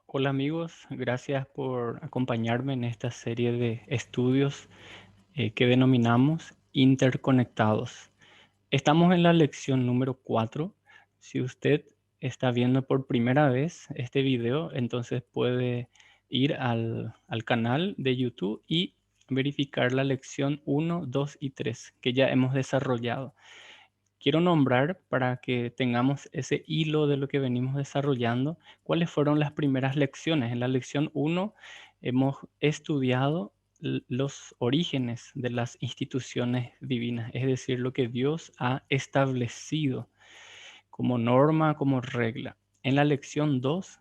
Hola amigos, gracias por acompañarme en esta serie de estudios que denominamos interconectados. Estamos en la lección número 4. Si usted está viendo por primera vez este video, entonces puede ir al canal de YouTube y verificar la lección 1, 2 y 3 que ya hemos desarrollado. Quiero nombrar para que tengamos ese hilo de lo que venimos desarrollando, cuáles fueron las primeras lecciones. En la lección 1 hemos estudiado los orígenes de las instituciones divinas, es decir, lo que Dios ha establecido como norma, como regla. En la lección 2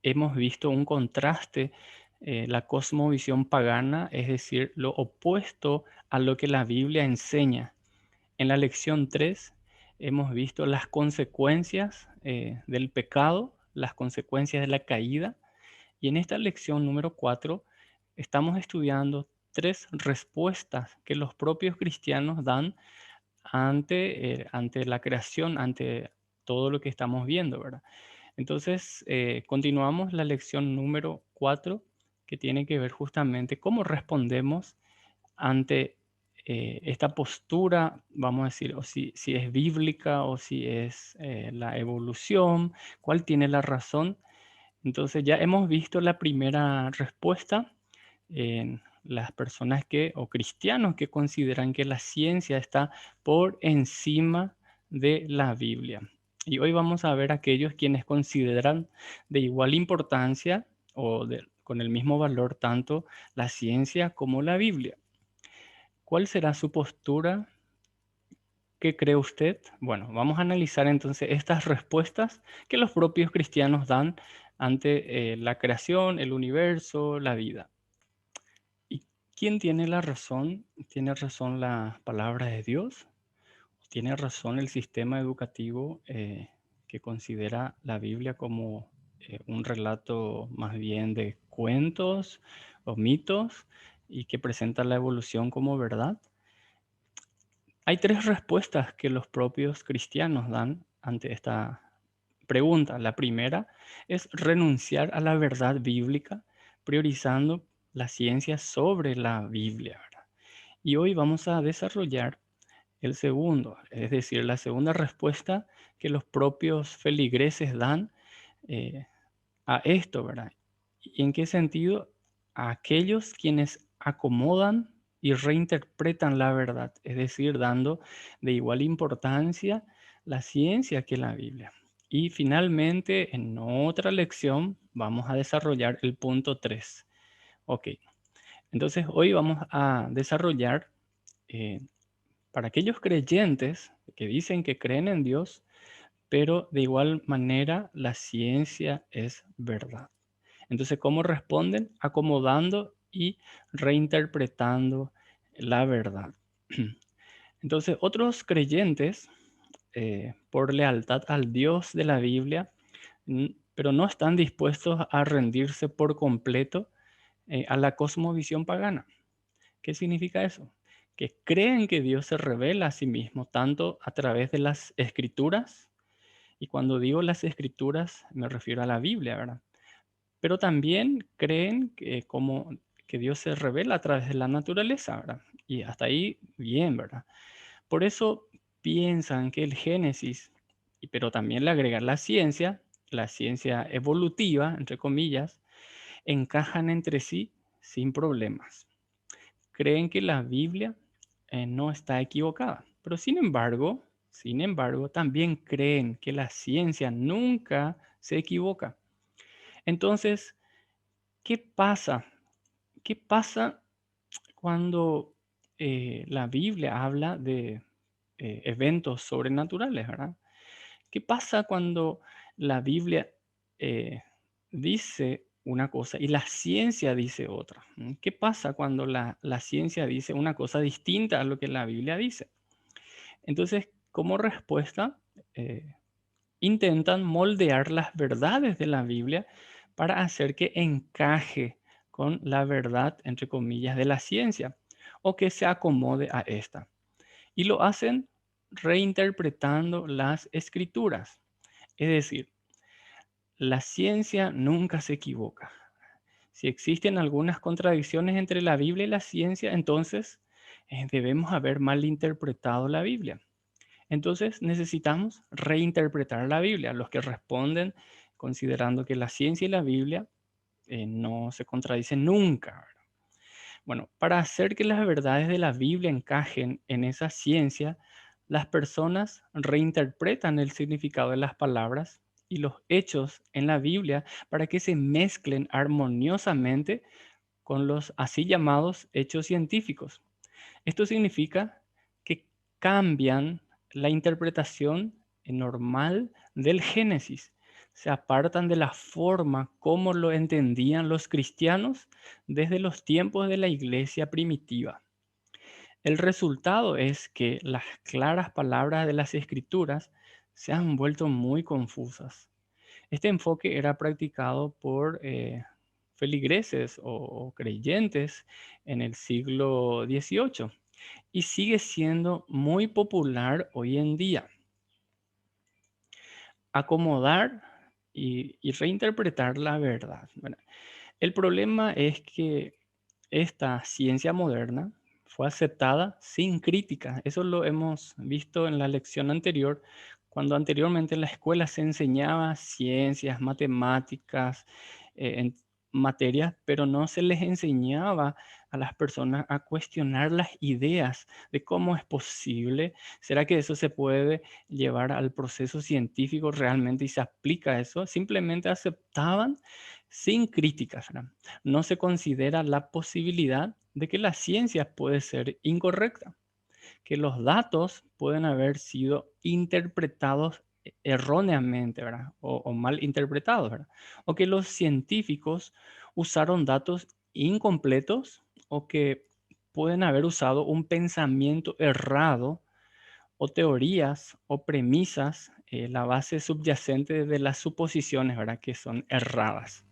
hemos visto un contraste, la cosmovisión pagana, es decir, lo opuesto a lo que la Biblia enseña. En la lección 3 hemos visto las consecuencias del pecado, las consecuencias de la caída. Y en esta lección número 4 estamos estudiando tres respuestas que los propios cristianos dan ante la creación, ante todo lo que estamos viendo, ¿verdad? Entonces, continuamos la lección número 4 que tiene que ver justamente cómo respondemos ante esta postura, vamos a decir, o si es bíblica o si es la evolución, cuál tiene la razón. Entonces ya hemos visto la primera respuesta en las personas o cristianos que consideran que la ciencia está por encima de la Biblia. Y hoy vamos a ver aquellos quienes consideran de igual importancia con el mismo valor tanto la ciencia como la Biblia. ¿Cuál será su postura? ¿Qué cree usted? Bueno, vamos a analizar entonces estas respuestas que los propios cristianos dan ante la creación, el universo, la vida. ¿Y quién tiene la razón? ¿Tiene razón la palabra de Dios? ¿Tiene razón el sistema educativo que considera la Biblia como un relato más bien de cuentos o mitos y que presenta la evolución como verdad? Hay tres respuestas que los propios cristianos dan ante esta pregunta. La primera es renunciar a la verdad bíblica, priorizando la ciencia sobre la Biblia, ¿verdad? Y hoy vamos a desarrollar el segundo, es decir, la segunda respuesta que los propios feligreses dan eh, a esto, ¿verdad? ¿Y en qué sentido? A aquellos quienes acomodan y reinterpretan la verdad, es decir, dando de igual importancia la ciencia que la Biblia. Y finalmente, en otra lección, vamos a desarrollar el punto 3. Ok, entonces hoy vamos a desarrollar eh, para aquellos creyentes que dicen que creen en Dios, pero de igual manera la ciencia es verdad. Entonces, ¿cómo responden? Acomodando y reinterpretando la verdad. Entonces, otros creyentes, por lealtad al Dios de la Biblia, pero no están dispuestos a rendirse por completo a la cosmovisión pagana. ¿Qué significa eso? Que creen que Dios se revela a sí mismo tanto a través de las escrituras, y cuando digo las escrituras me refiero a la Biblia, ¿verdad? Pero también creen que Dios se revela a través de la naturaleza, ¿verdad? Y hasta ahí bien, ¿verdad? Por eso piensan que el Génesis, pero también le agregan la ciencia evolutiva, entre comillas, encajan entre sí sin problemas. Creen que la Biblia no está equivocada, pero sin embargo, también creen que la ciencia nunca se equivoca. Entonces, ¿qué pasa? ¿Qué pasa cuando la Biblia habla de eventos sobrenaturales, ¿verdad? ¿Qué pasa cuando la Biblia eh, dice una cosa y la ciencia dice otra? ¿Qué pasa cuando la ciencia dice una cosa distinta a lo que la Biblia dice? Entonces, como respuesta, eh, intentan moldear las verdades de la Biblia para hacer que encaje con la verdad, entre comillas, de la ciencia o que se acomode a esta. Y lo hacen reinterpretando las escrituras. Es decir, La ciencia nunca se equivoca. Si existen algunas contradicciones entre la Biblia y la ciencia, entonces debemos haber malinterpretado la Biblia. Entonces necesitamos reinterpretar la Biblia. Los que responden considerando que la ciencia y la Biblia no se contradicen nunca, ¿verdad? Bueno, para hacer que las verdades de la Biblia encajen en esa ciencia, las personas reinterpretan el significado de las palabras y los hechos en la Biblia para que se mezclen armoniosamente con los así llamados hechos científicos. Esto significa que cambian la interpretación normal del Génesis. Se apartan de la forma como lo entendían los cristianos desde los tiempos de la iglesia primitiva. El resultado es que las claras palabras de las escrituras se han vuelto muy confusas. Este enfoque era practicado por feligreses o creyentes en el siglo XVIII y sigue siendo muy popular hoy en día. Acomodar y reinterpretar la verdad, ¿verdad? El problema es que esta ciencia moderna fue aceptada sin crítica. Eso lo hemos visto en la lección anterior, cuando anteriormente en la escuela se enseñaba ciencias, matemáticas, en materias, pero no se les enseñaba a las personas a cuestionar las ideas de cómo es posible. ¿Será que eso se puede llevar al proceso científico realmente y se aplica eso? Simplemente aceptaban sin críticas, ¿verdad? No se considera la posibilidad de que la ciencia puede ser incorrecta, que los datos pueden haber sido interpretados erróneamente, ¿verdad? O mal interpretados, ¿verdad? O que los científicos usaron datos incompletos o que pueden haber usado un pensamiento errado o teorías o premisas, la base subyacente de las suposiciones, ¿verdad? Que son erradas.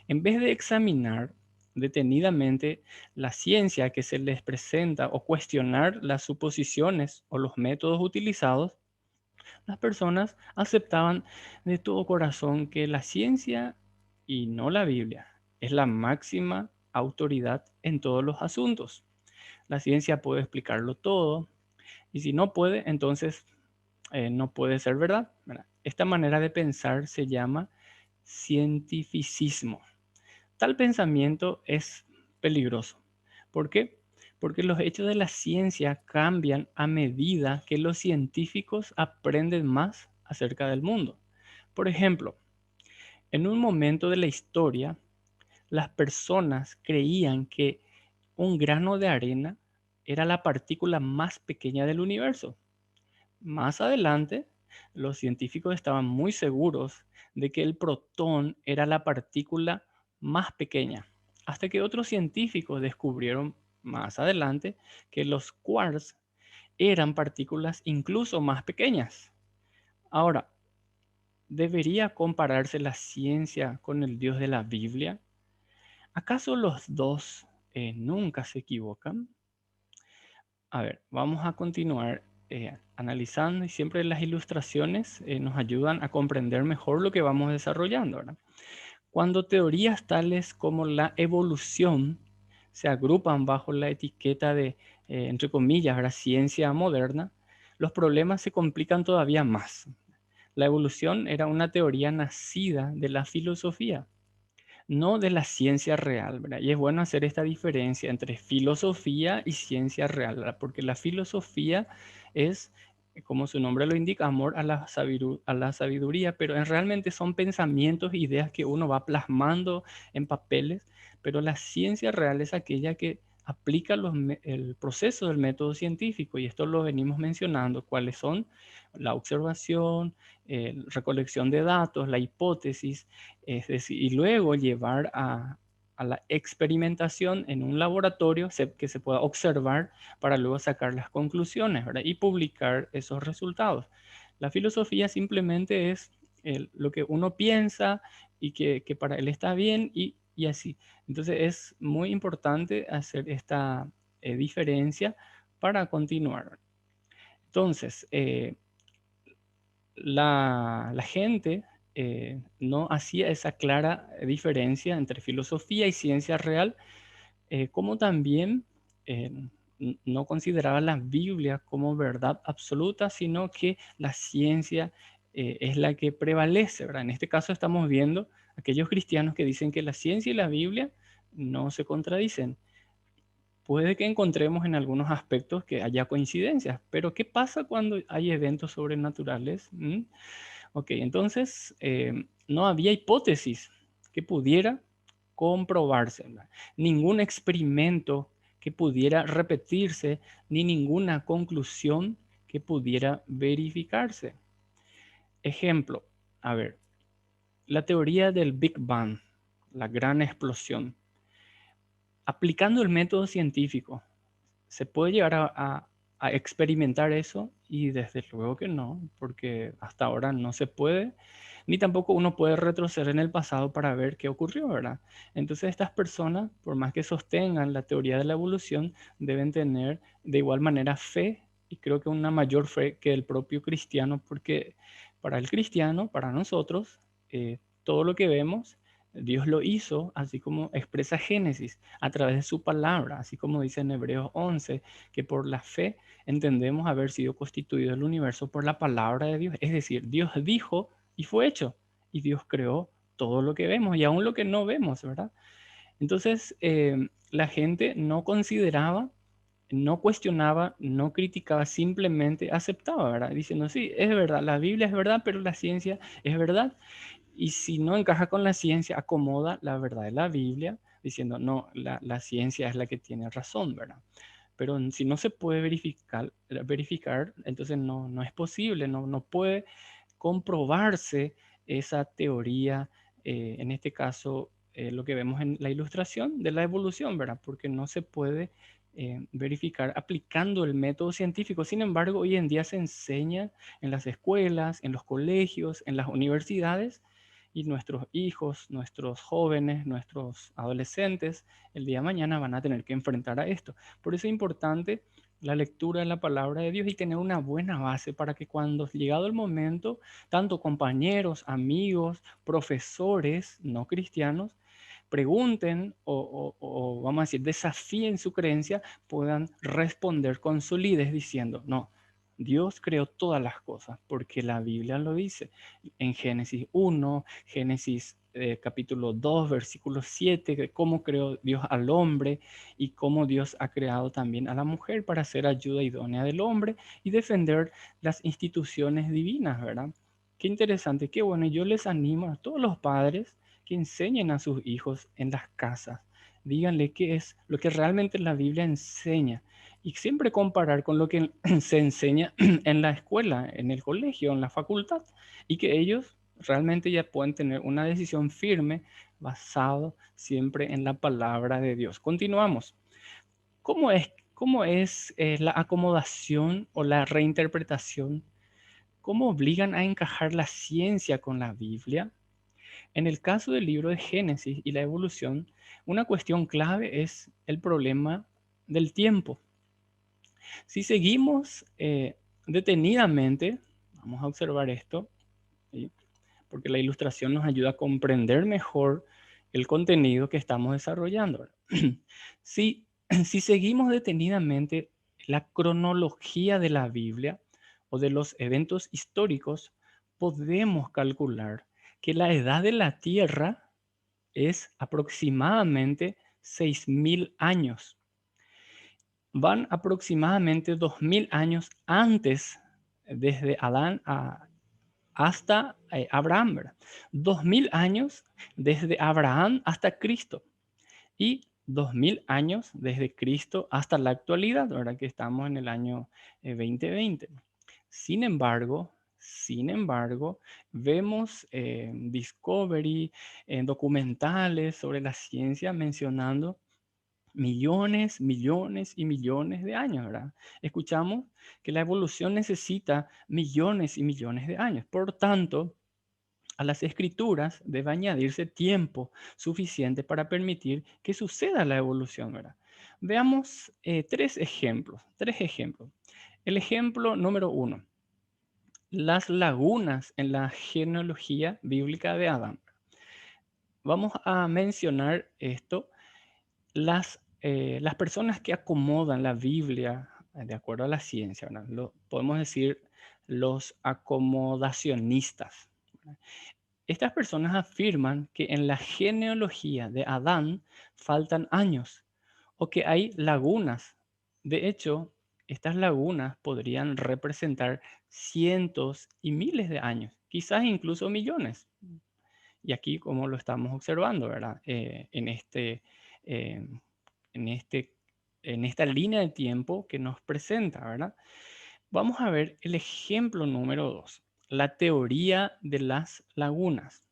En vez de examinar detenidamente la ciencia que se les presenta o cuestionar las suposiciones o los métodos utilizados, las personas aceptaban de todo corazón que la ciencia y no la Biblia es la máxima autoridad en todos los asuntos. La ciencia puede explicarlo todo y si no puede, entonces no puede ser verdad, ¿verdad? Esta manera de pensar se llama cientificismo. Tal pensamiento es peligroso. ¿Por qué? Porque los hechos de la ciencia cambian a medida que los científicos aprenden más acerca del mundo. Por ejemplo, en un momento de la historia, las personas creían que un grano de arena era la partícula más pequeña del universo. Más adelante, los científicos estaban muy seguros de que el protón era la partícula más pequeña, hasta que otros científicos descubrieron más adelante que los quarks eran partículas incluso más pequeñas. Ahora, ¿debería compararse la ciencia con el Dios de la Biblia? ¿Acaso los dos nunca se equivocan? A ver, vamos a continuar analizando y siempre las ilustraciones nos ayudan a comprender mejor lo que vamos desarrollando, ¿verdad? Cuando teorías tales como la evolución se agrupan bajo la etiqueta de, entre comillas, ¿verdad?, ciencia moderna, los problemas se complican todavía más. La evolución era una teoría nacida de la filosofía, no de la ciencia real, ¿verdad? Y es bueno hacer esta diferencia entre filosofía y ciencia real, ¿verdad? Porque la filosofía es, como su nombre lo indica, amor a a la sabiduría, pero realmente son pensamientos, ideas que uno va plasmando en papeles, pero la ciencia real es aquella que aplica el proceso del método científico, y esto lo venimos mencionando, cuáles son la observación, recolección de datos, la hipótesis, es decir, y luego llevar a la experimentación en un laboratorio que se pueda observar para luego sacar las conclusiones, ¿verdad? Y publicar esos resultados. La filosofía simplemente es lo que uno piensa y que para él está bien y así. Entonces es muy importante hacer esta diferencia para continuar. Entonces, la gente no hacía esa clara diferencia entre filosofía y ciencia real, como también eh, no consideraba la Biblia como verdad absoluta, sino que la ciencia es la que prevalece, ¿verdad? En este caso estamos viendo aquellos cristianos que dicen que la ciencia y la Biblia no se contradicen. Puede que encontremos en algunos aspectos que haya coincidencias, pero ¿qué pasa cuando hay eventos sobrenaturales? Ok, entonces no había hipótesis que pudiera comprobarse, ¿verdad? Ningún experimento que pudiera repetirse, ni ninguna conclusión que pudiera verificarse. Ejemplo, a ver, la teoría del Big Bang, la gran explosión. Aplicando el método científico, ¿se puede llegar a experimentar eso? Y desde luego que no, porque hasta ahora no se puede, ni tampoco uno puede retroceder en el pasado para ver qué ocurrió, ¿verdad? Entonces estas personas, por más que sostengan la teoría de la evolución, deben tener de igual manera fe, y creo que una mayor fe que el propio cristiano, porque para el cristiano, para nosotros, todo lo que vemos, Dios lo hizo, así como expresa Génesis, a través de su palabra, así como dice en Hebreos 11, que por la fe entendemos haber sido constituido el universo por la palabra de Dios. Es decir, Dios dijo y fue hecho, y Dios creó todo lo que vemos y aún lo que no vemos, ¿verdad? Entonces, la gente no consideraba, no cuestionaba, no criticaba, simplemente aceptaba, ¿verdad? Diciendo, sí, es verdad, la Biblia es verdad, pero la ciencia es verdad. Y si no encaja con la ciencia, acomoda la verdad de la Biblia, diciendo, no, la ciencia es la que tiene razón, ¿verdad? Pero si no se puede verificar, entonces no es posible, no puede comprobarse esa teoría, en este caso, lo que vemos en la ilustración de la evolución, ¿verdad? Porque no se puede verificar aplicando el método científico. Sin embargo, hoy en día se enseña en las escuelas, en los colegios, en las universidades, y nuestros hijos, nuestros jóvenes, nuestros adolescentes, el día de mañana van a tener que enfrentar a esto. Por eso es importante la lectura de la palabra de Dios y tener una buena base para que cuando llegado el momento, tanto compañeros, amigos, profesores no cristianos, pregunten o vamos a decir, desafíen su creencia, puedan responder con solidez diciendo, no, Dios creó todas las cosas porque la Biblia lo dice en Génesis 1, Génesis capítulo 2, versículo 7, de cómo creó Dios al hombre y cómo Dios ha creado también a la mujer para ser ayuda idónea del hombre y defender las instituciones divinas, ¿verdad? Qué interesante, qué bueno. Y yo les animo a todos los padres que enseñen a sus hijos en las casas. Díganle qué es lo que realmente la Biblia enseña. Y siempre comparar con lo que se enseña en la escuela, en el colegio, en la facultad. Y que ellos realmente ya pueden tener una decisión firme basado siempre en la palabra de Dios. Continuamos. ¿Cómo es la acomodación o la reinterpretación? ¿Cómo obligan a encajar la ciencia con la Biblia? En el caso del libro de Génesis y la evolución, una cuestión clave es el problema del tiempo. Si seguimos detenidamente, vamos a observar esto, ¿sí? Porque la ilustración nos ayuda a comprender mejor el contenido que estamos desarrollando. Si, si seguimos detenidamente la cronología de la Biblia o de los eventos históricos, podemos calcular que la edad de la Tierra es aproximadamente 6.000 años. Van aproximadamente 2.000 años antes, desde Adán hasta Abraham, ¿verdad? 2.000 años desde Abraham hasta Cristo y 2.000 años desde Cristo hasta la actualidad, ¿verdad? Que estamos en el año 2020. Sin embargo, vemos en Discovery, en documentales sobre la ciencia mencionando millones, millones y millones de años, ¿verdad? Escuchamos que la evolución necesita millones y millones de años. Por tanto, a las escrituras debe añadirse tiempo suficiente para permitir que suceda la evolución, ¿verdad? Veamos tres ejemplos, tres ejemplos. El ejemplo número uno. las lagunas en la genealogía bíblica de Adán. Vamos a mencionar esto. Las personas que acomodan la Biblia de acuerdo a la ciencia, ¿verdad? Podemos decir los acomodacionistas, ¿verdad? Estas personas afirman que en la genealogía de Adán faltan años o que hay lagunas. De hecho, estas lagunas podrían representar cientos y miles de años, quizás incluso millones. Y aquí, como lo estamos observando, ¿verdad? Eh, en, este, en esta línea de tiempo que nos presenta, ¿verdad? Vamos a ver el ejemplo número 2, la teoría de las lagunas.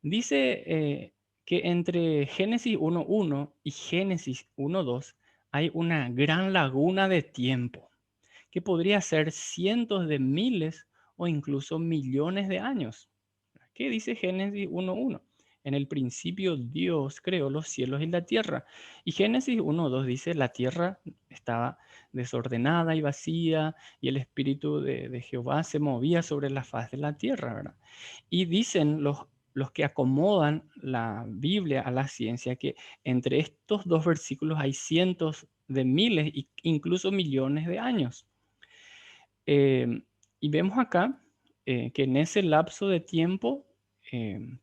Dice que entre Génesis 1.1 y Génesis 1.2 hay una gran laguna de tiempo que podría ser cientos de miles o incluso millones de años. ¿Qué dice Génesis 1.1? En el principio Dios creó los cielos y la tierra. Y Génesis 1.2 dice, la tierra estaba desordenada y vacía y el Espíritu de Jehová se movía sobre la faz de la tierra, ¿verdad? Y dicen los que acomodan la Biblia a la ciencia que entre estos dos versículos hay cientos de miles e incluso millones de años. Eh, y vemos acá que en ese lapso de tiempo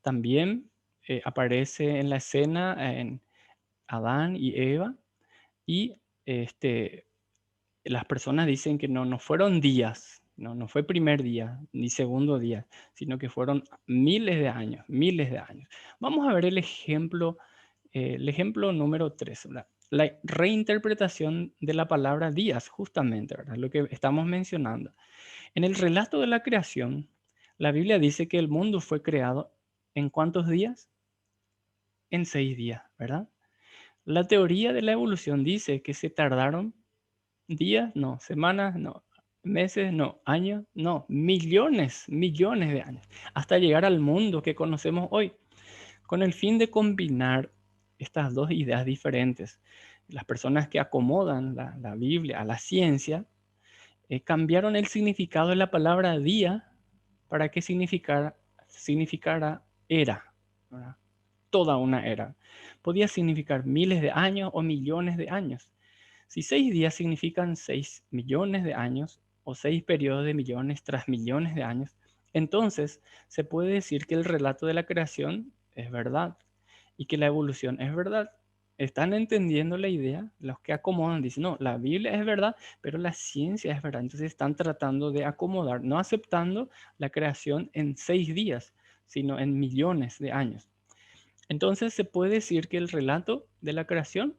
también aparece en la escena en Adán y Eva y este, las personas dicen que no fueron días, no fue primer día ni segundo día, sino que fueron miles de años, miles de años. Vamos a ver el ejemplo número 3, ¿verdad? La reinterpretación de la palabra días, justamente, ¿verdad? Lo que estamos mencionando. En el relato de la creación, la Biblia dice que el mundo fue creado ¿en cuántos días? En 6 días, ¿verdad? La teoría de la evolución dice que se tardaron días, no, semanas, no, meses, no, años, no, millones, millones de años, hasta llegar al mundo que conocemos hoy, con el fin de combinar estas dos ideas diferentes. Las personas que acomodan la Biblia a la ciencia cambiaron el significado de la palabra día para que significara era, ¿verdad? Toda una era. Podía significar miles de años o millones de años. Si 6 días significan 6 millones de años o 6 periodos de millones tras millones de años, entonces se puede decir que el relato de la creación es verdad y que la evolución es verdad. ¿Están entendiendo la idea? Los que acomodan dicen, no, la Biblia es verdad, pero la ciencia es verdad. Entonces están tratando de acomodar, no aceptando la creación en 6 días, sino en millones de años. Entonces se puede decir que el relato de la creación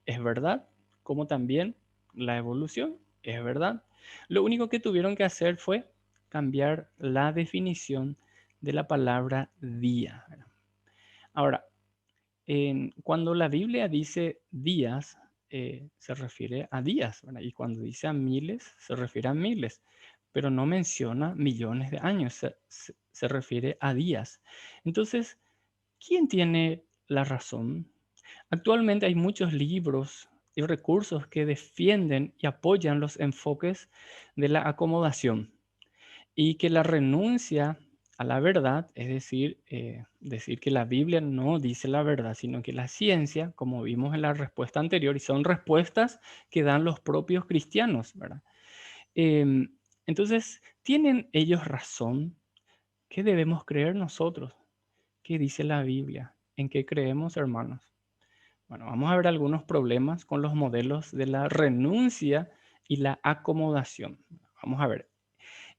es verdad, como también la evolución es verdad. Lo único que tuvieron que hacer fue cambiar la definición de la palabra día. Ahora, cuando la Biblia dice días, se refiere a días, ¿verdad? Y cuando dice a miles, se refiere a miles, pero no menciona millones de años, se refiere a días. Entonces, ¿quién tiene la razón? Actualmente hay muchos libros y recursos que defienden y apoyan los enfoques de la acomodación y que la renuncia a la verdad, es decir, decir que la Biblia no dice la verdad, sino que la ciencia, como vimos en la respuesta anterior, y son respuestas que dan los propios cristianos, ¿verdad? Entonces, ¿tienen ellos razón? ¿Qué debemos creer nosotros? ¿Qué dice la Biblia? ¿En qué creemos, hermanos? Bueno, vamos a ver algunos problemas con los modelos de la renuncia y la acomodación. Vamos a ver.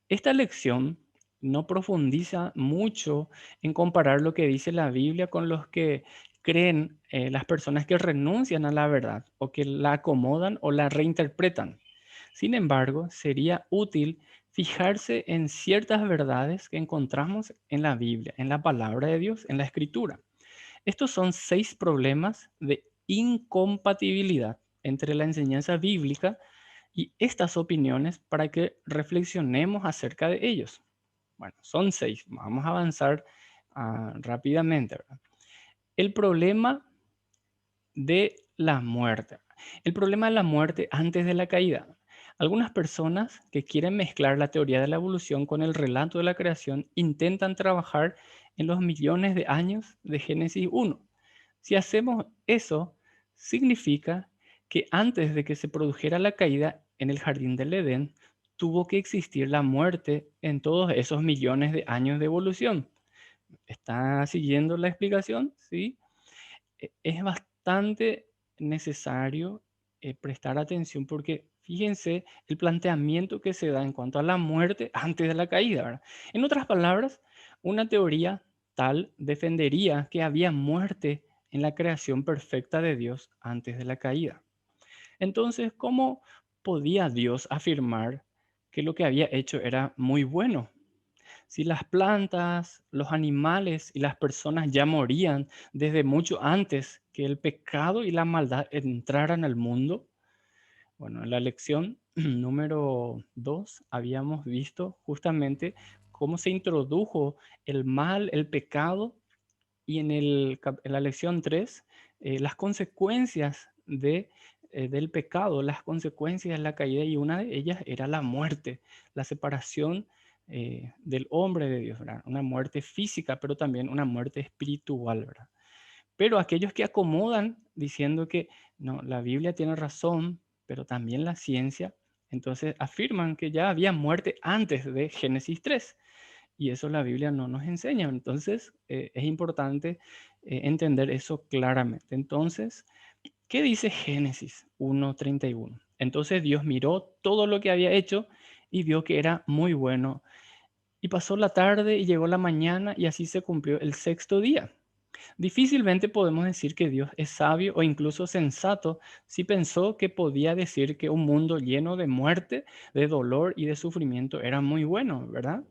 Esta lección no profundiza mucho en comparar lo que dice la Biblia con los que creen las personas que renuncian a la verdad o que la acomodan o la reinterpretan. Sin embargo, sería útil fijarse en ciertas verdades que encontramos en la Biblia, en la palabra de Dios, en la Escritura. Estos son 6 problemas de incompatibilidad entre la enseñanza bíblica y estas opiniones para que reflexionemos acerca de ellos. Bueno, son 6. Vamos a avanzar rápidamente, ¿verdad? El problema de la muerte. El problema de la muerte antes de la caída. Algunas personas que quieren mezclar la teoría de la evolución con el relato de la creación intentan trabajar en los millones de años de Génesis 1. Si hacemos eso, significa que antes de que se produjera la caída en el jardín del Edén, tuvo que existir la muerte en todos esos millones de años de evolución. ¿Está siguiendo la explicación? ¿Sí? Es bastante necesario prestar atención porque fíjense el planteamiento que se da en cuanto a la muerte antes de la caída, ¿verdad? En otras palabras, una teoría tal defendería que había muerte en la creación perfecta de Dios antes de la caída. Entonces, ¿cómo podía Dios afirmar que lo que había hecho era muy bueno? Si las plantas, los animales y las personas ya morían desde mucho antes que el pecado y la maldad entraran al mundo, bueno, en la lección número 2 habíamos visto justamente cómo se introdujo el mal, el pecado, y en la lección 3 las consecuencias del pecado, las consecuencias de la caída, y una de ellas era la muerte, la separación del hombre de Dios, ¿verdad? Una muerte física, pero también una muerte espiritual, ¿verdad? Pero aquellos que acomodan diciendo que no, la Biblia tiene razón, pero también la ciencia, entonces afirman que ya había muerte antes de Génesis 3 y eso la Biblia no nos enseña. Entonces, es importante entender eso claramente. Entonces, ¿qué dice Génesis 1:31? Entonces Dios miró todo lo que había hecho y vio que era muy bueno. Y pasó la tarde y llegó la mañana y así se cumplió el sexto día. Difícilmente podemos decir que Dios es sabio o incluso sensato si pensó que podía decir que un mundo lleno de muerte, de dolor y de sufrimiento era muy bueno, ¿verdad?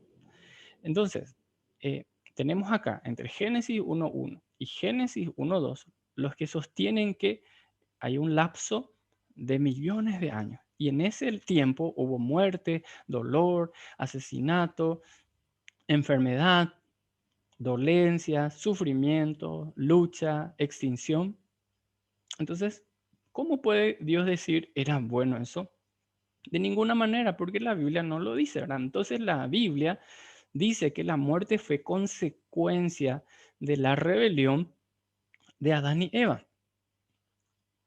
Entonces, eh, tenemos acá entre Génesis 1.1 y Génesis 1.2 los que sostienen que hay un lapso de millones de años. Y en ese tiempo hubo muerte, dolor, asesinato, enfermedad, dolencia, sufrimiento, lucha, extinción. Entonces, ¿cómo puede Dios decir era bueno eso? De ninguna manera, porque la Biblia no lo dice, ¿verdad? Entonces la Biblia dice que la muerte fue consecuencia de la rebelión de Adán y Eva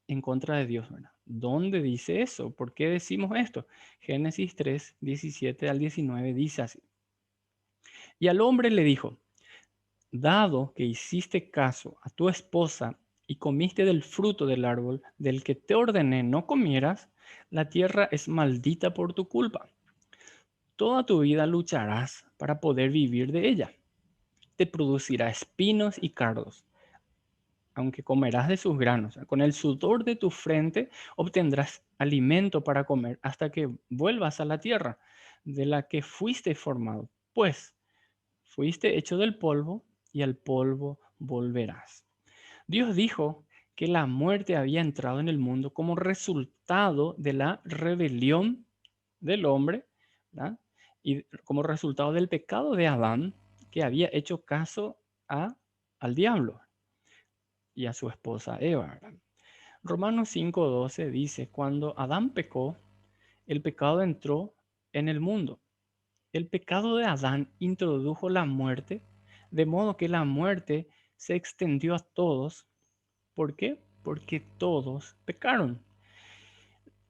en contra de Dios, ¿verdad? ¿Dónde dice eso? ¿Por qué decimos esto? Génesis 3, 17 al 19 dice así. Y al hombre le dijo, dado que hiciste caso a tu esposa y comiste del fruto del árbol del que te ordené no comieras, la tierra es maldita por tu culpa. Toda tu vida lucharás para poder vivir de ella. Te producirá espinos y cardos, aunque comerás de sus granos. Con el sudor de tu frente obtendrás alimento para comer hasta que vuelvas a la tierra de la que fuiste formado, pues fuiste hecho del polvo y al polvo volverás. Dios dijo que la muerte había entrado en el mundo como resultado de la rebelión del hombre, ¿verdad? Y como resultado del pecado de Adán, que había hecho caso al diablo y a su esposa Eva, ¿verdad? Romanos 5:12 dice, cuando Adán pecó, el pecado entró en el mundo. El pecado de Adán introdujo la muerte, de modo que la muerte se extendió a todos. ¿Por qué? Porque todos pecaron.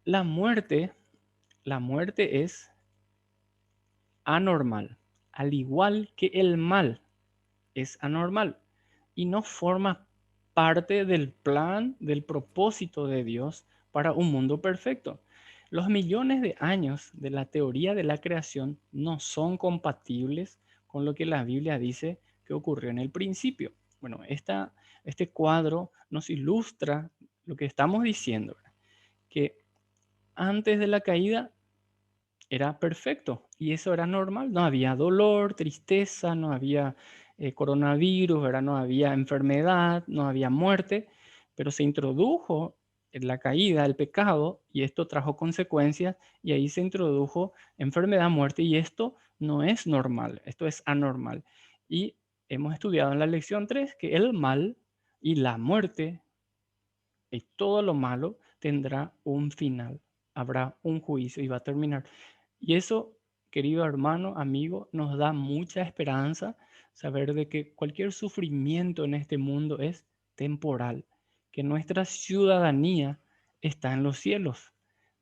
La muerte, la muerte es anormal, al igual que el mal es anormal y no forma parte del plan, del propósito de Dios para un mundo perfecto. Los millones de años de la teoría de la creación no son compatibles con lo que la Biblia dice que ocurrió en el principio. Bueno, este cuadro nos ilustra lo que estamos diciendo, ¿verdad? Que antes de la caída era perfecto y eso era normal. No había dolor, tristeza, no había coronavirus, ¿verdad? No había enfermedad, no había muerte, pero se introdujo en la caída, el pecado, y esto trajo consecuencias y ahí se introdujo enfermedad, muerte y esto no es normal, esto es anormal. Y hemos estudiado en la lección 3 que el mal y la muerte y todo lo malo tendrá un final. habrá un juicio y va a terminar. Y eso, querido hermano, amigo, nos da mucha esperanza saber de que cualquier sufrimiento en este mundo es temporal, que nuestra ciudadanía está en los cielos,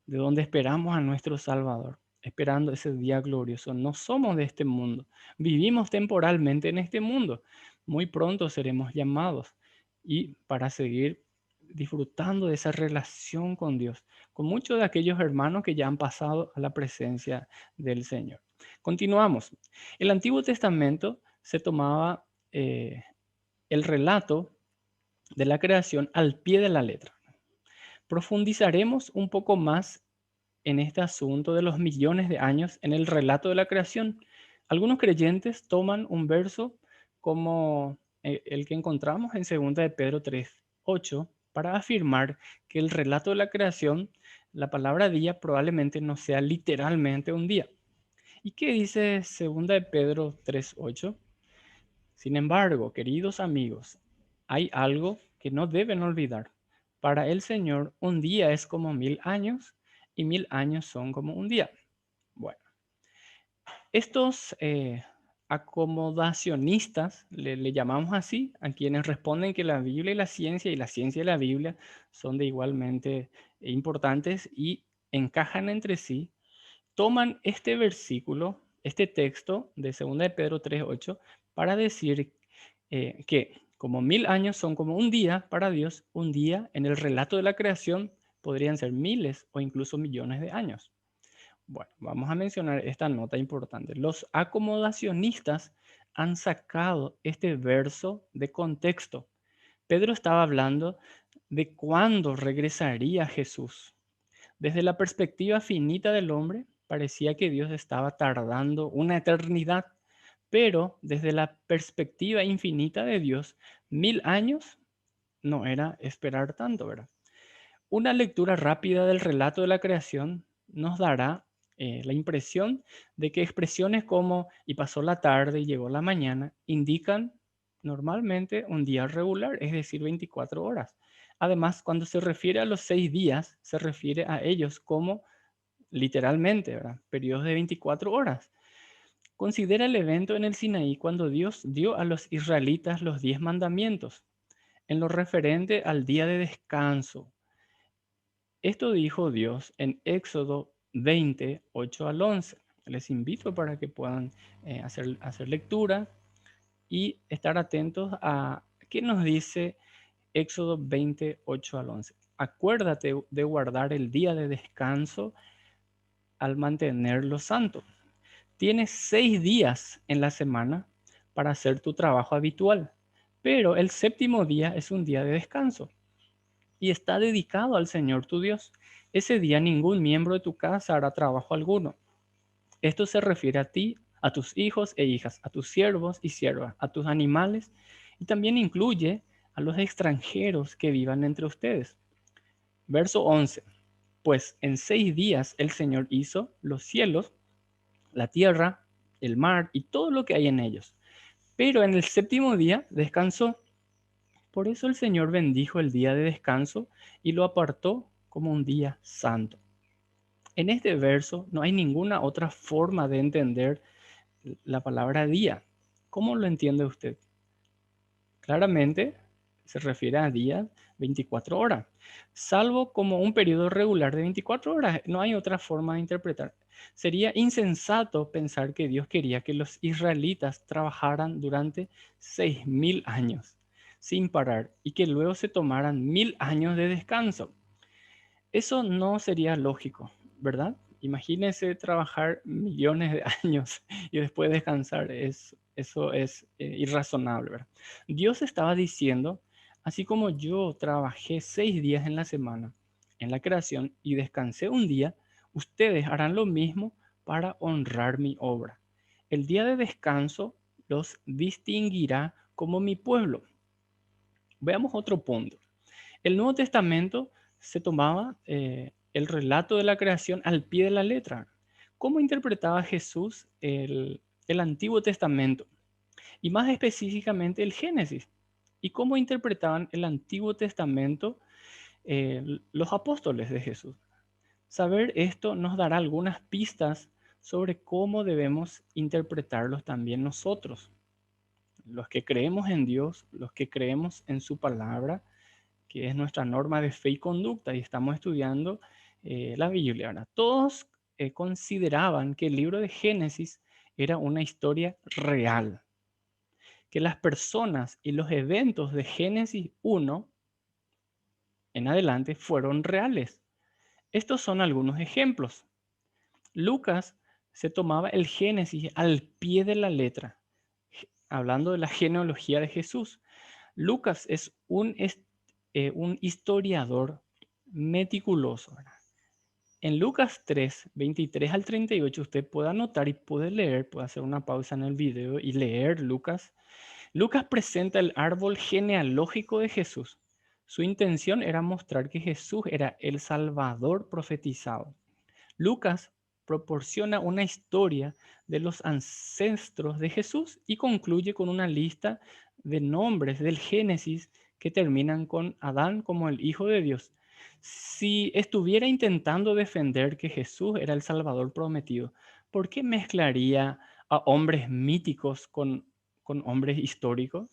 de donde esperamos a nuestro Salvador, esperando ese día glorioso. No somos de este mundo, vivimos temporalmente en este mundo. Muy pronto seremos llamados y para seguir disfrutando de esa relación con Dios, con muchos de aquellos hermanos que ya han pasado a la presencia del Señor. Continuamos. El Antiguo Testamento se tomaba el relato de la creación al pie de la letra. Profundizaremos un poco más en este asunto de los millones de años en el relato de la creación. Algunos creyentes toman un verso como el que encontramos en 2 de Pedro 3:8 para afirmar que el relato de la creación, la palabra día probablemente no sea literalmente un día. ¿Y qué dice 2 de Pedro 3:8? Sin embargo, queridos amigos, hay algo que no deben olvidar. Para el Señor, un día es como 1000 años y 1000 años son como un día. Bueno, estos acomodacionistas, le llamamos así, a quienes responden que la Biblia y la ciencia y la Biblia son de igualmente importantes y encajan entre sí, toman este versículo, este texto de 2 de Pedro 3:8 para decir que como 1000 años son como un día para Dios, un día en el relato de la creación podrían ser miles o incluso millones de años. Bueno, vamos a mencionar esta nota importante. Los acomodacionistas han sacado este verso de contexto. Pedro estaba hablando de cuándo regresaría Jesús. Desde la perspectiva finita del hombre, parecía que Dios estaba tardando una eternidad, pero desde la perspectiva infinita de Dios, 1000 años no era esperar tanto, ¿verdad? Una lectura rápida del relato de la creación nos dará la impresión de que expresiones como y pasó la tarde y llegó la mañana indican normalmente un día regular, es decir, 24 horas. Además, cuando se refiere a los 6 días, se refiere a ellos como literalmente, ¿verdad? Periodos de 24 horas. Considera el evento en el Sinaí cuando Dios dio a los israelitas los 10 mandamientos en lo referente al día de descanso. Esto dijo Dios en Éxodo 20, 8 al 11. Les invito para que puedan hacer lectura y estar atentos a qué nos dice Éxodo 20, 8 al 11. Acuérdate de guardar el día de descanso al mantenerlo santo. Tienes 6 días en la semana para hacer tu trabajo habitual, pero el séptimo día es un día de descanso y está dedicado al Señor tu Dios. Ese día ningún miembro de tu casa hará trabajo alguno. Esto se refiere a ti, a tus hijos e hijas, a tus siervos y siervas, a tus animales y también incluye a los extranjeros que vivan entre ustedes. Verso 11. Pues en 6 días el Señor hizo los cielos, la tierra, el mar y todo lo que hay en ellos. Pero en el séptimo día descansó. Por eso el Señor bendijo el día de descanso y lo apartó como un día santo. En este verso no hay ninguna otra forma de entender la palabra día. ¿Cómo lo entiende usted? Claramente se refiere a días 24 horas, salvo como un periodo regular de 24 horas. No hay otra forma de interpretar. Sería insensato pensar que Dios quería que los israelitas trabajaran durante 6000 años sin parar y que luego se tomaran 1000 años de descanso. Eso no sería lógico, ¿verdad? Imagínese trabajar millones de años y después descansar. Eso es irrazonable, ¿verdad? Dios estaba diciendo, así como yo trabajé 6 días en la semana en la creación y descansé un día, ustedes harán lo mismo para honrar mi obra. El día de descanso los distinguirá como mi pueblo. Veamos otro punto. El Nuevo Testamento se tomaba el relato de la creación al pie de la letra. ¿Cómo interpretaba Jesús el Antiguo Testamento? Y más específicamente el Génesis. ¿Y cómo interpretaban el Antiguo Testamento los apóstoles de Jesús? Saber esto nos dará algunas pistas sobre cómo debemos interpretarlos también nosotros, los que creemos en Dios, los que creemos en su palabra, que es nuestra norma de fe y conducta, y estamos estudiando la Biblia, ¿verdad? Todos consideraban que el libro de Génesis era una historia real, que las personas y los eventos de Génesis 1 en adelante fueron reales. Estos son algunos ejemplos. Lucas se tomaba el Génesis al pie de la letra, hablando de la genealogía de Jesús. Lucas es un historiador meticuloso, ¿verdad? En Lucas 3, 23 al 38, usted puede anotar y puede leer, puede hacer una pausa en el video y leer Lucas. Lucas presenta el árbol genealógico de Jesús. Su intención era mostrar que Jesús era el Salvador profetizado. Lucas proporciona una historia de los ancestros de Jesús y concluye con una lista de nombres del Génesis que terminan con Adán como el Hijo de Dios. Si estuviera intentando defender que Jesús era el Salvador prometido, ¿por qué mezclaría a hombres míticos con hombres históricos?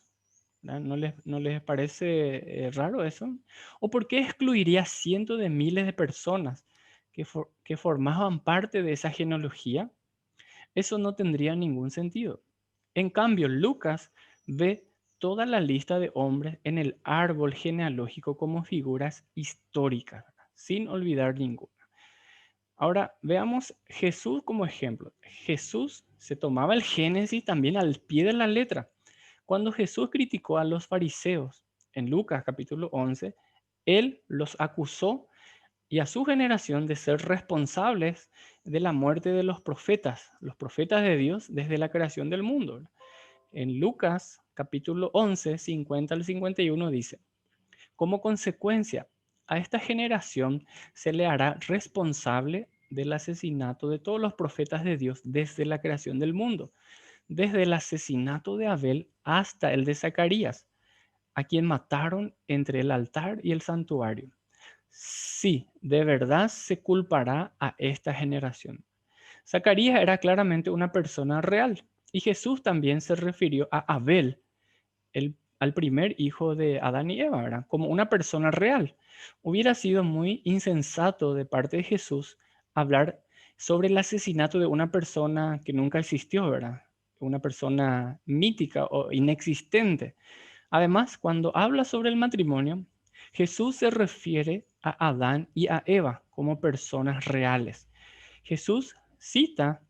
¿Verdad? ¿No les parece raro eso? ¿O por qué excluiría cientos de miles de personas que formaban parte de esa genealogía? Eso no tendría ningún sentido. En cambio, Lucas ve toda la lista de hombres en el árbol genealógico como figuras históricas, ¿verdad? Sin olvidar ninguna. Ahora veamos Jesús como ejemplo. Jesús se tomaba el Génesis también al pie de la letra. Cuando Jesús criticó a los fariseos en Lucas capítulo 11, él los acusó y a su generación de ser responsables de la muerte de los profetas de Dios desde la creación del mundo. En Lucas capítulo 11, 50 al 51 dice, como consecuencia, a esta generación se le hará responsable del asesinato de todos los profetas de Dios desde la creación del mundo, desde el asesinato de Abel hasta el de Zacarías, a quien mataron entre el altar y el santuario. Sí, de verdad se culpará a esta generación. Zacarías era claramente una persona real y Jesús también se refirió a Abel, al primer hijo de Adán y Eva, ¿verdad? Como una persona real. Hubiera sido muy insensato de parte de Jesús hablar sobre el asesinato de una persona que nunca existió, ¿verdad? Una persona mítica o inexistente. Además, cuando habla sobre el matrimonio, Jesús se refiere a Adán y a Eva como personas reales. Jesús cita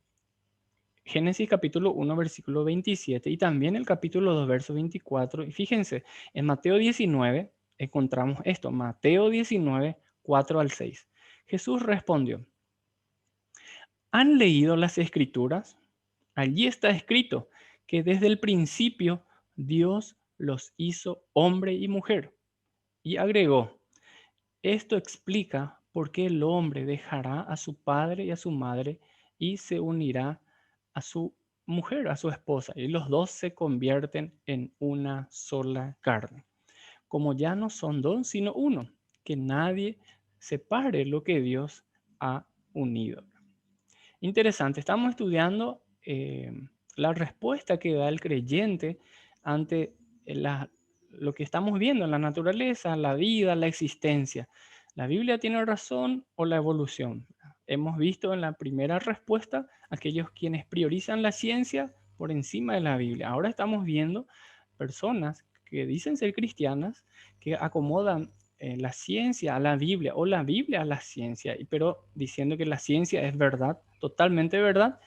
Génesis capítulo 1, versículo 27 y también el capítulo 2, verso 24. Y fíjense, en Mateo 19 encontramos esto, Mateo 19, 4 al 6. Jesús respondió, ¿han leído las escrituras? Allí está escrito que desde el principio Dios los hizo hombre y mujer. Y agregó, esto explica por qué el hombre dejará a su padre y a su madre y se unirá a su mujer, a su esposa, y los dos se convierten en una sola carne. Como ya no son dos, sino uno, que nadie separe lo que Dios ha unido. Interesante, estamos estudiando la respuesta que da el creyente ante lo que estamos viendo en la naturaleza, la vida, la existencia. ¿La Biblia tiene razón o la evolución? Hemos visto en la primera respuesta aquellos quienes priorizan la ciencia por encima de la Biblia. Ahora estamos viendo personas que dicen ser cristianas que acomodan la ciencia a la Biblia o la Biblia a la ciencia, pero diciendo que la ciencia es verdad, totalmente verdad,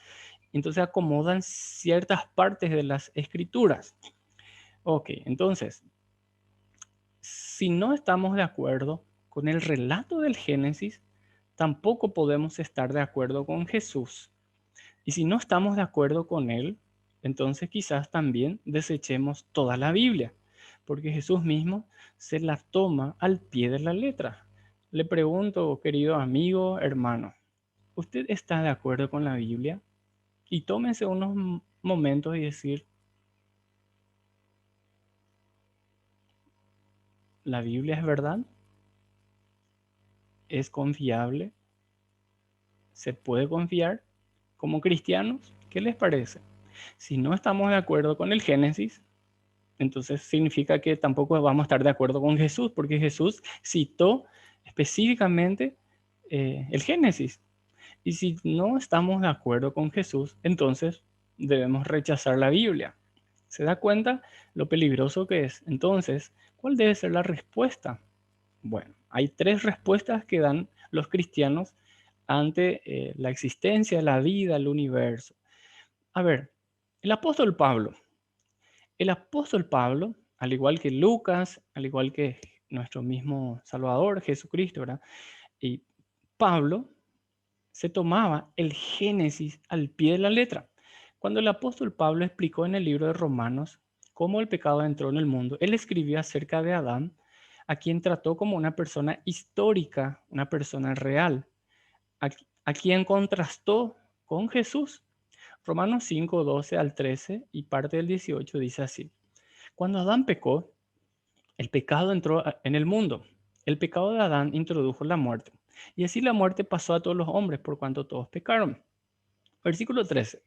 entonces acomodan ciertas partes de las escrituras. Ok, entonces, si no estamos de acuerdo con el relato del Génesis, tampoco podemos estar de acuerdo con Jesús. Y si no estamos de acuerdo con él, entonces quizás también desechemos toda la Biblia, porque Jesús mismo se la toma al pie de la letra. Le pregunto, querido amigo, hermano, ¿usted está de acuerdo con la Biblia? Y tómense unos momentos y decir, ¿la Biblia es verdad? ¿Es confiable? ¿Se puede confiar como cristianos? ¿Qué les parece? Si no estamos de acuerdo con el Génesis, entonces significa que tampoco vamos a estar de acuerdo con Jesús, porque Jesús citó específicamente el Génesis. Y si no estamos de acuerdo con Jesús, entonces debemos rechazar la Biblia. ¿Se da cuenta lo peligroso que es? Entonces, ¿cuál debe ser la respuesta? Bueno, hay tres respuestas que dan los cristianos ante la existencia, la vida, el universo. A ver, el apóstol Pablo. El apóstol Pablo, al igual que Lucas, al igual que nuestro mismo Salvador, Jesucristo, ¿verdad? Y Pablo se tomaba el Génesis al pie de la letra. Cuando el apóstol Pablo explicó en el libro de Romanos cómo el pecado entró en el mundo, él escribió acerca de Adán, a quien trató como una persona histórica, una persona real, a quien contrastó con Jesús. Romanos 5, 12 al 13 y parte del 18 dice así: cuando Adán pecó, el pecado entró en el mundo. El pecado de Adán introdujo la muerte. Y así la muerte pasó a todos los hombres por cuanto todos pecaron. Versículo 13.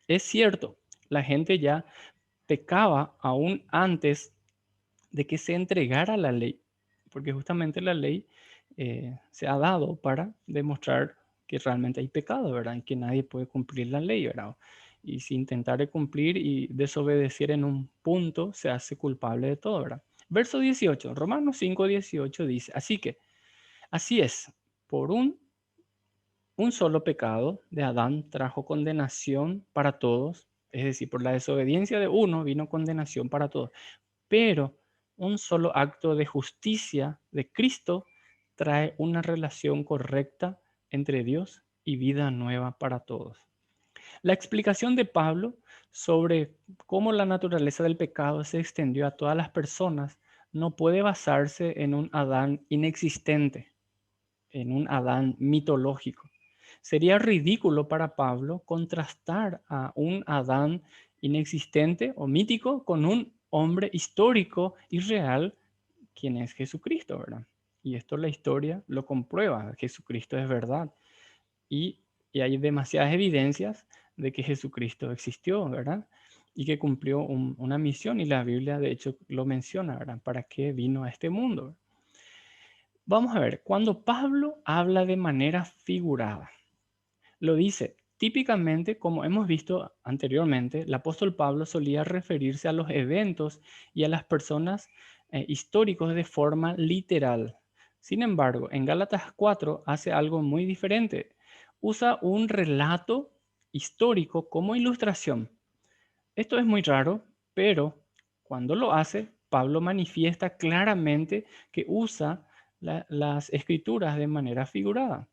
Es cierto, la gente ya pecaba aún antes de que se entregara la ley, porque justamente la ley se ha dado para demostrar que realmente hay pecado, ¿verdad? Y que nadie puede cumplir la ley, ¿verdad? Y si intentare cumplir y desobedecer en un punto, se hace culpable de todo, ¿verdad? Verso 18, Romanos 5, 18 dice, así que, así es, por un solo pecado de Adán trajo condenación para todos, es decir, por la desobediencia de uno vino condenación para todos, pero un solo acto de justicia de Cristo trae una relación correcta entre Dios y vida nueva para todos. La explicación de Pablo sobre cómo la naturaleza del pecado se extendió a todas las personas no puede basarse en un Adán inexistente, en un Adán mitológico. Sería ridículo para Pablo contrastar a un Adán inexistente o mítico con un hombre histórico y real, quien es Jesucristo, ¿verdad? Y esto la historia lo comprueba, Jesucristo es verdad. Y, y hay demasiadas evidencias de que Jesucristo existió, ¿verdad? Y que cumplió una misión, y la Biblia de hecho lo menciona, ¿verdad? ¿Para qué vino a este mundo? Vamos a ver, cuando Pablo habla de manera figurada, lo dice típicamente, como hemos visto anteriormente, el apóstol Pablo solía referirse a los eventos y a las personas históricos de forma literal. Sin embargo, en Gálatas 4 hace algo muy diferente. Usa un relato histórico como ilustración. Esto es muy raro, pero cuando lo hace, Pablo manifiesta claramente que usa las escrituras de manera figurada.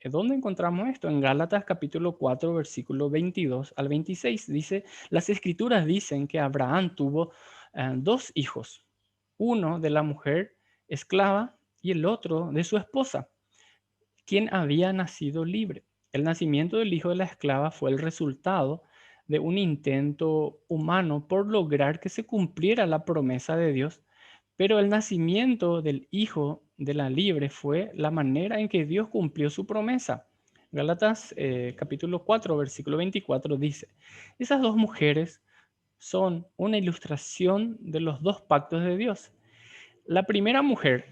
¿Dónde encontramos esto? En Gálatas capítulo 4, versículo 22 al 26. Dice, las escrituras dicen que Abraham tuvo dos hijos, uno de la mujer esclava y el otro de su esposa, quien había nacido libre. El nacimiento del hijo de la esclava fue el resultado de un intento humano por lograr que se cumpliera la promesa de Dios, pero el nacimiento del hijo de la libre fue la manera en que Dios cumplió su promesa. Gálatas capítulo 4, versículo 24 dice, esas dos mujeres son una ilustración de los dos pactos de Dios. La primera mujer,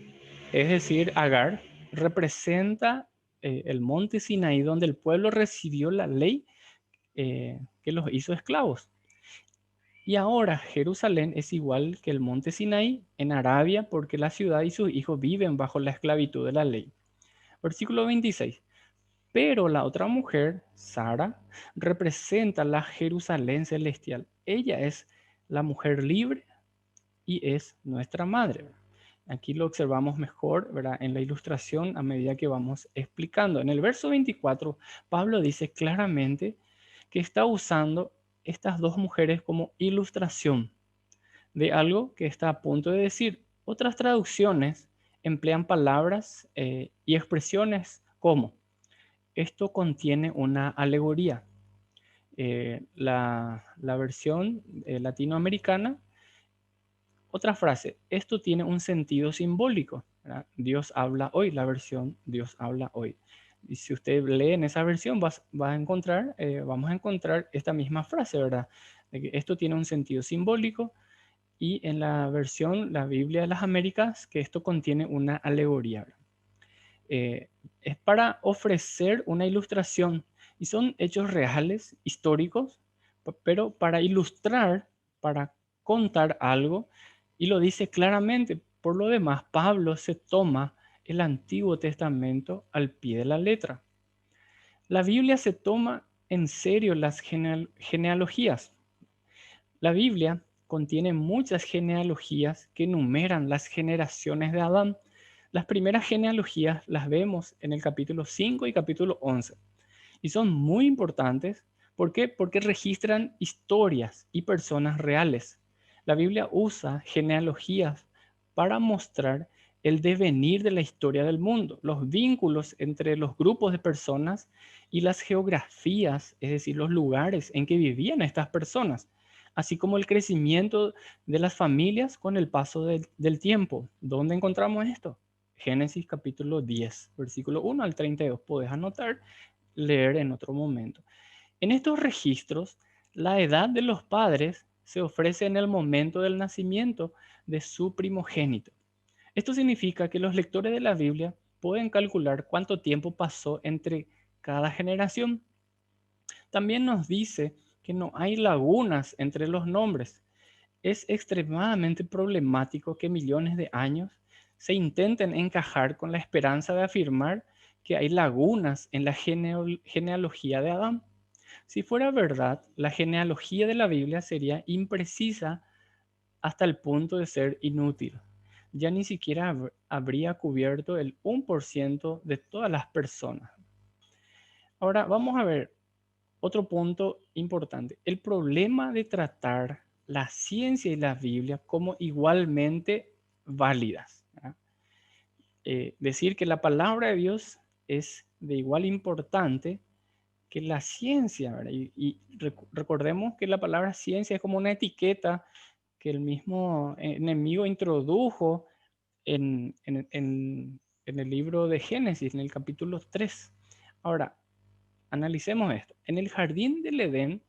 es decir, Agar, representa el monte Sinaí, donde el pueblo recibió la ley que los hizo esclavos. Y ahora Jerusalén es igual que el monte Sinaí en Arabia, porque la ciudad y sus hijos viven bajo la esclavitud de la ley. Versículo 26. Pero la otra mujer, Sara, representa la Jerusalén celestial. Ella es la mujer libre y es nuestra madre. Aquí lo observamos mejor, ¿verdad? En la ilustración a medida que vamos explicando. En el verso 24, Pablo dice claramente que está usando estas dos mujeres como ilustración de algo que está a punto de decir. Otras traducciones emplean palabras y expresiones como esto contiene una alegoría. La versión latinoamericana, otra frase, esto tiene un sentido simbólico, ¿verdad? Dios habla hoy, la versión Dios habla hoy. Y si usted lee en esa versión, va a encontrar, vamos a encontrar esta misma frase, ¿verdad? De que esto tiene un sentido simbólico, y en la versión, la Biblia de las Américas, que esto contiene una alegoría, ¿verdad? Es para ofrecer una ilustración y son hechos reales, históricos, pero para ilustrar, para contar algo, y lo dice claramente. Por lo demás, Pablo se toma el Antiguo Testamento al pie de la letra. La Biblia se toma en serio las genealogías. La Biblia contiene muchas genealogías que enumeran las generaciones de Adán. Las primeras genealogías las vemos en el capítulo 5 y capítulo 11. Y son muy importantes. ¿Por qué? Porque registran historias y personas reales. La Biblia usa genealogías para mostrar el devenir de la historia del mundo, los vínculos entre los grupos de personas y las geografías, es decir, los lugares en que vivían estas personas, así como el crecimiento de las familias con el paso del tiempo. ¿Dónde encontramos esto? Génesis capítulo 10, versículo 1 al 32. Podés anotar, leer en otro momento. En estos registros, la edad de los padres se ofrece en el momento del nacimiento de su primogénito. Esto significa que los lectores de la Biblia pueden calcular cuánto tiempo pasó entre cada generación. También nos dice que no hay lagunas entre los nombres. Es extremadamente problemático que millones de años se intenten encajar con la esperanza de afirmar que hay lagunas en la genealogía de Adán. Si fuera verdad, la genealogía de la Biblia sería imprecisa hasta el punto de ser inútil. Ya ni siquiera habría cubierto el 1% de todas las personas. Ahora vamos a ver otro punto importante. El problema de tratar la ciencia y la Biblia como igualmente válidas, ¿verdad? Decir que la palabra de Dios es de igual importante que la ciencia, ¿verdad? Recordemos que la palabra ciencia es como una etiqueta que el mismo enemigo introdujo en el libro de Génesis, en el capítulo 3. Ahora, analicemos esto. En el jardín del Edén,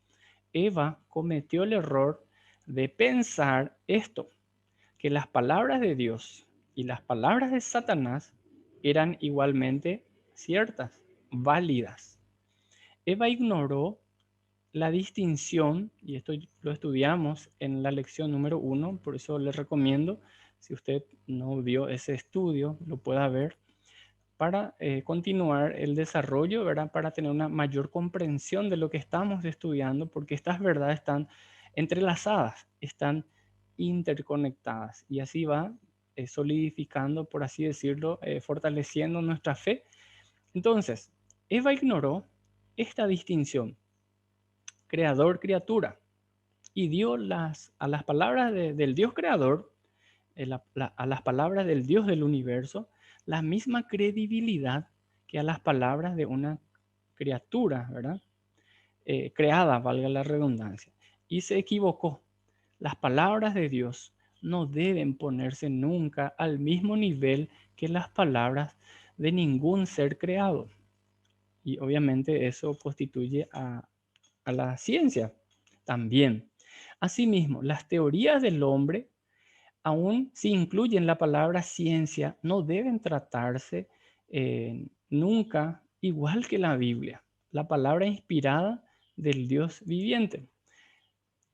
Eva cometió el error de pensar esto, que las palabras de Dios y las palabras de Satanás eran igualmente ciertas, válidas. Eva ignoró la distinción, y esto lo estudiamos en la lección número 1, por eso les recomiendo, si usted no vio ese estudio, lo pueda ver para continuar el desarrollo, ¿verdad? Para tener una mayor comprensión de lo que estamos estudiando, porque estas verdades están entrelazadas, están interconectadas, y así va solidificando, por así decirlo, fortaleciendo nuestra fe. Entonces, Eva ignoró esta distinción, creador-criatura, y dio a las palabras del Dios creador, a las palabras del Dios del universo, la misma credibilidad que a las palabras de una criatura, ¿verdad? Creada, valga la redundancia. Y se equivocó. Las palabras de Dios no deben ponerse nunca al mismo nivel que las palabras de ningún ser creado. Y obviamente eso constituye a la ciencia también. Asimismo, las teorías del hombre, aun si incluyen la palabra ciencia, no deben tratarse nunca igual que la Biblia, la palabra inspirada del Dios viviente.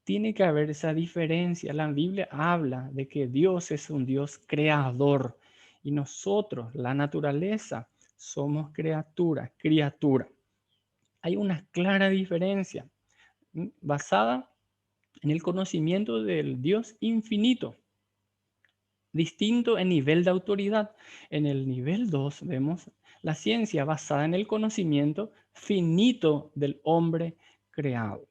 Tiene que haber esa diferencia. La Biblia habla de que Dios es un Dios creador y nosotros, la naturaleza, somos criatura. Hay una clara diferencia basada en el conocimiento del Dios infinito, distinto en nivel de autoridad. En el nivel 2 vemos la ciencia basada en el conocimiento finito del hombre creado.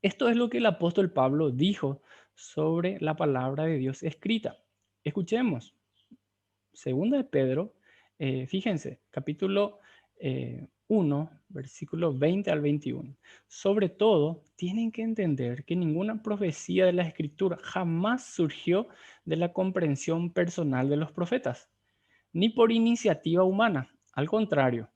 Esto es lo que el apóstol Pablo dijo sobre la palabra de Dios escrita. Escuchemos. Segunda de Pedro, fíjense, capítulo 1, versículo 20 al 21. Sobre todo, tienen que entender que ninguna profecía de la Escritura jamás surgió de la comprensión personal de los profetas, ni por iniciativa humana. Al contrario,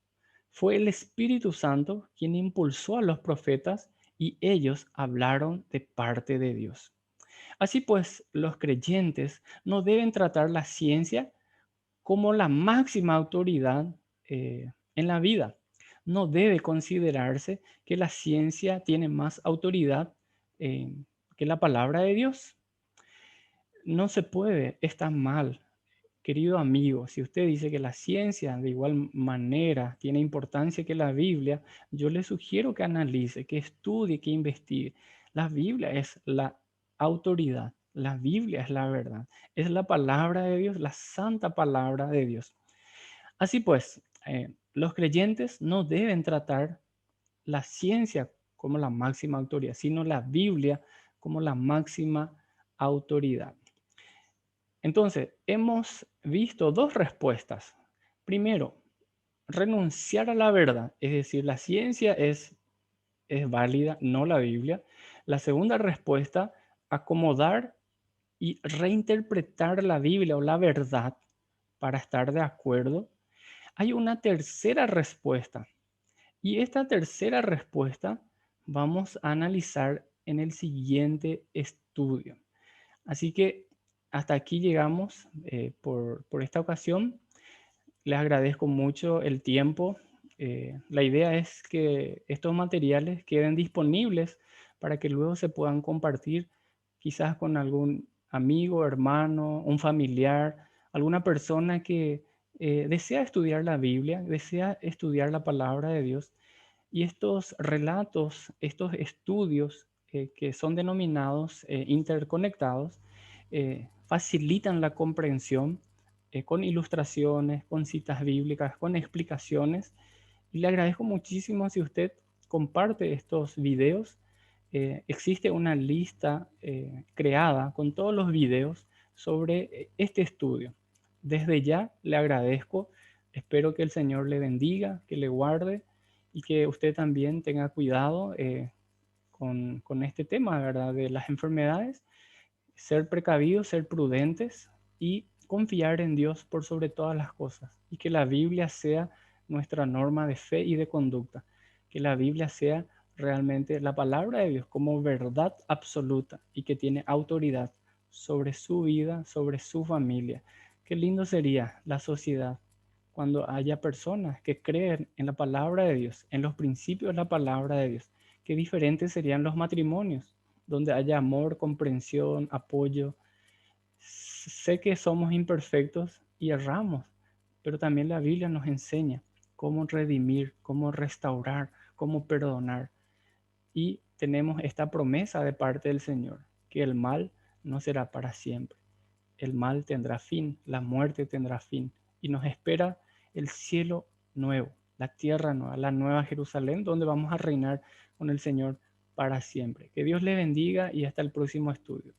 Fue el Espíritu Santo quien impulsó a los profetas y ellos hablaron de parte de Dios. Así pues, los creyentes no deben tratar la ciencia como la máxima autoridad en la vida. No debe considerarse que la ciencia tiene más autoridad eh, que la palabra de Dios. No se puede, está mal. Querido amigo, si usted dice que la ciencia de igual manera tiene importancia que la Biblia, yo le sugiero que analice, que estudie, que investigue. La Biblia es la autoridad, la Biblia es la verdad, es la palabra de Dios, la santa palabra de Dios. Así pues, los creyentes no deben tratar la ciencia como la máxima autoridad, sino la Biblia como la máxima autoridad. Entonces, hemos visto dos respuestas. Primero, renunciar a la verdad, es decir, la ciencia es válida, no la Biblia. La segunda respuesta, acomodar y reinterpretar la Biblia o la verdad para estar de acuerdo. Hay una tercera respuesta y esta tercera respuesta vamos a analizar en el siguiente estudio. Así que hasta aquí llegamos por esta ocasión. Les agradezco mucho el tiempo. La idea es que estos materiales queden disponibles para que luego se puedan compartir quizás con algún amigo, hermano, un familiar, alguna persona que desea estudiar la Biblia, desea estudiar la palabra de Dios. Y estos relatos, estos estudios que son denominados interconectados, facilitan la comprensión con ilustraciones, con citas bíblicas, con explicaciones. Y le agradezco muchísimo si usted comparte estos videos. Existe una lista creada con todos los videos sobre este estudio. Desde ya le agradezco. Espero que el Señor le bendiga, que le guarde y que usted también tenga cuidado con este tema, ¿verdad? De las enfermedades, ser precavidos, ser prudentes y confiar en Dios por sobre todas las cosas. Y que la Biblia sea nuestra norma de fe y de conducta. Que la Biblia sea realmente la palabra de Dios como verdad absoluta y que tiene autoridad sobre su vida, sobre su familia. Qué lindo sería la sociedad cuando haya personas que creen en la palabra de Dios, en los principios de la palabra de Dios. Qué diferentes serían los matrimonios, donde haya amor, comprensión, apoyo. Sé que somos imperfectos y erramos, pero también la Biblia nos enseña cómo redimir, cómo restaurar, cómo perdonar. Y tenemos esta promesa de parte del Señor, que el mal no será para siempre. El mal tendrá fin, la muerte tendrá fin y nos espera el cielo nuevo, la tierra nueva, la nueva Jerusalén, donde vamos a reinar con el Señor para siempre. Que Dios le bendiga y hasta el próximo estudio.